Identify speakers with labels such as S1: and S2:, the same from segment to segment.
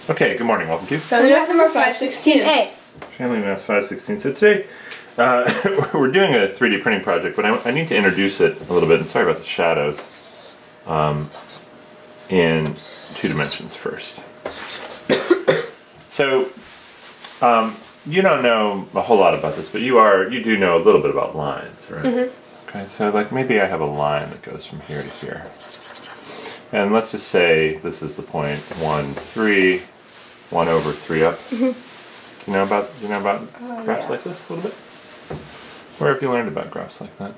S1: Okay, good morning. Welcome to
S2: FamilyMath number 516a.
S1: FamilyMath516. So today we're doing a 3D printing project, but I need to introduce it a little bit. And sorry about the shadows. In 2 dimensions first. So you don't know a whole lot about this, but you do know a little bit about lines, right? Mm-hmm. Okay, so like maybe I have a line that goes from here to here. And let's just say this is the point 1, 3, 1 over 3 up. Mm-hmm. You know about graphs like this a little bit? Where have you learned about graphs like that?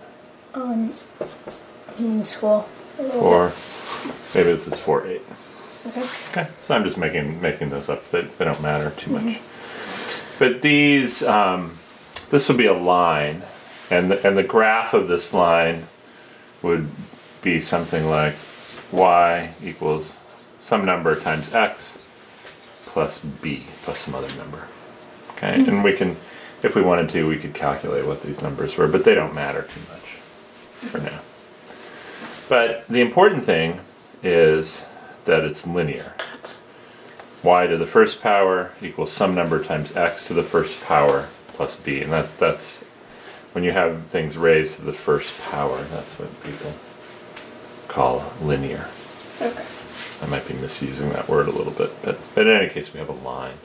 S2: In school.
S1: Or maybe this is 4, 8.
S2: Okay.
S1: So I'm just making those up. They don't matter too much. But these, this would be a line, and the graph of this line would be something like y equals some number times x plus b plus some other number. Okay, and we can, if we wanted to, we could calculate what these numbers were, but they don't matter too much for now. But the important thing is that it's linear. Y to the first power equals some number times x to the first power plus b, and that's when you have things raised to the first power, that's what people call linear.
S2: Okay.
S1: I might be misusing that word a little bit, but in any case we have a line.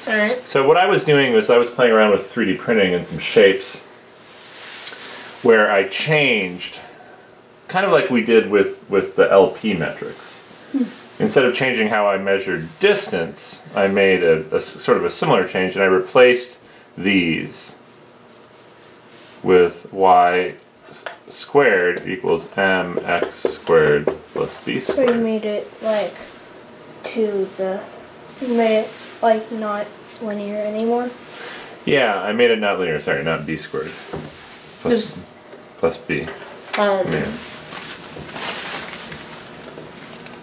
S2: Alright.
S1: So what I was doing was I was playing around with 3D printing and some shapes where I changed, kind of like we did with the LP metrics. Instead of changing how I measured distance, I made a sort of a similar change, and I replaced these with y squared equals mx squared plus b squared.
S2: So you made it like you made it like not linear anymore?
S1: Yeah, I made it not linear, sorry, not b squared. Plus b. Yeah.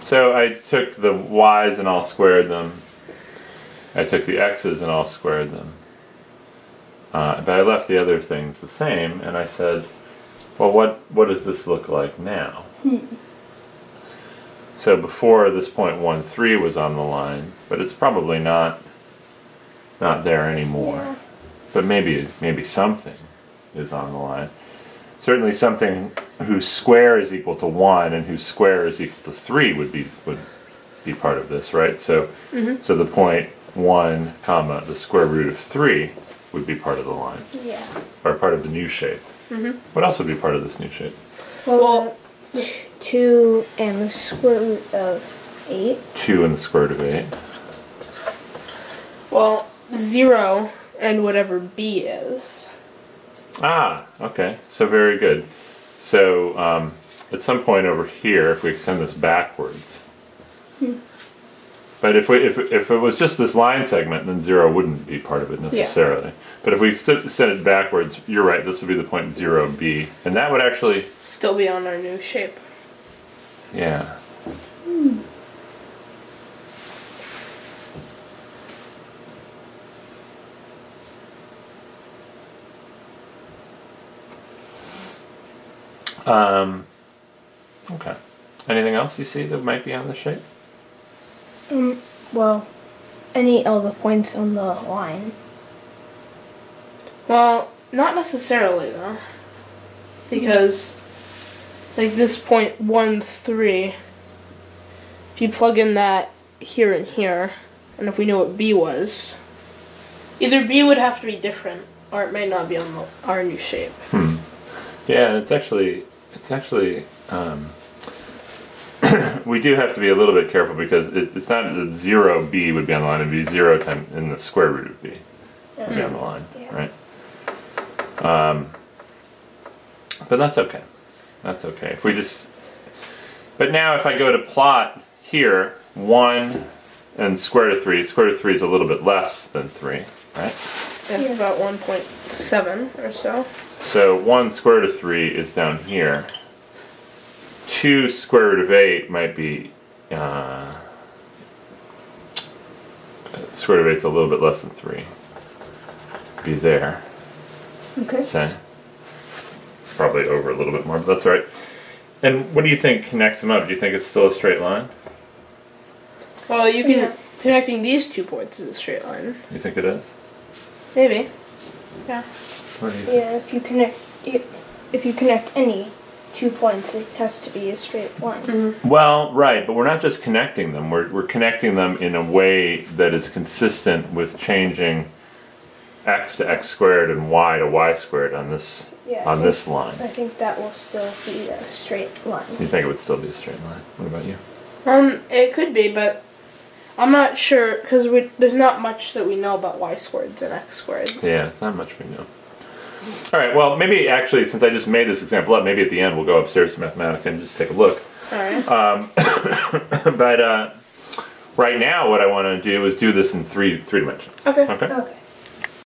S1: So I took the y's and all squared them. I took the x's and all squared them. But I left the other things the same, and I said, well, what does this look like now? So before this point 1, 3 was on the line, but it's probably not there anymore.
S2: Yeah.
S1: But maybe something is on the line. Certainly something whose square is equal to 1 and whose square is equal to 3 would be part of this, right? So so the point 1 comma the square root of 3 would be part of the line. Yeah. Or part of the new shape. What else would be part of this new shape?
S2: Well, 2 and the square root of 8.
S1: 2 and the square root of 8.
S3: Well, 0 and whatever b is.
S1: Ah, okay. So very good. So at some point over here, if we extend this backwards, but if it was just this line segment, then 0 wouldn't be part of it necessarily. Yeah. But if we extend it backwards, you're right. This would be the point 0b, and that would actually
S3: still be on our new shape.
S1: Yeah. Okay. Anything else you see that might be on the shape?
S2: Well, any of the points on the line.
S3: Well, not necessarily though. Because like this point 1, 3, if you plug in that here and here, and if we know what b was, either b would have to be different, or it may not be on our new shape.
S1: Yeah, it's actually we do have to be a little bit careful because it's not that 0b would be on the line, it would be 0 times in the square root of b would be on the line, right? But that's okay. That's okay. If we just, but now if I go to plot here, 1 and square root of 3, square root of 3 is a little bit less than 3, right?
S3: It's about 1.7 or so.
S1: So 1 square root of 3 is down here. 2 square root of 8 might be, square root of 8 is a little bit less than 3. Be there.
S2: Okay.
S1: Say. Probably over a little bit more, but that's all right. And what do you think connects them up? Do you think it's still a straight line?
S3: Well, you can Connecting these 2 points is a straight line.
S1: You think it is?
S3: Maybe. Yeah.
S1: What do you think?
S2: Yeah, if you connect any 2 points, it has to be a straight line.
S1: Well, right, but we're not just connecting them. We're connecting them in a way that is consistent with changing x to x squared and y to y squared on this this line.
S2: I think that will still be a straight line.
S1: You think it would still be a straight line? What about you?
S3: It could be, but I'm not sure because there's not much that we know about y squareds and x squareds.
S1: Yeah, it's not much we know. All right, well, maybe actually, since I just made this example up, maybe at the end we'll go upstairs to Mathematica and just take a look.
S3: All right.
S1: But right now, what I want to do is do this in three dimensions.
S3: Okay.
S1: Okay.
S2: Okay.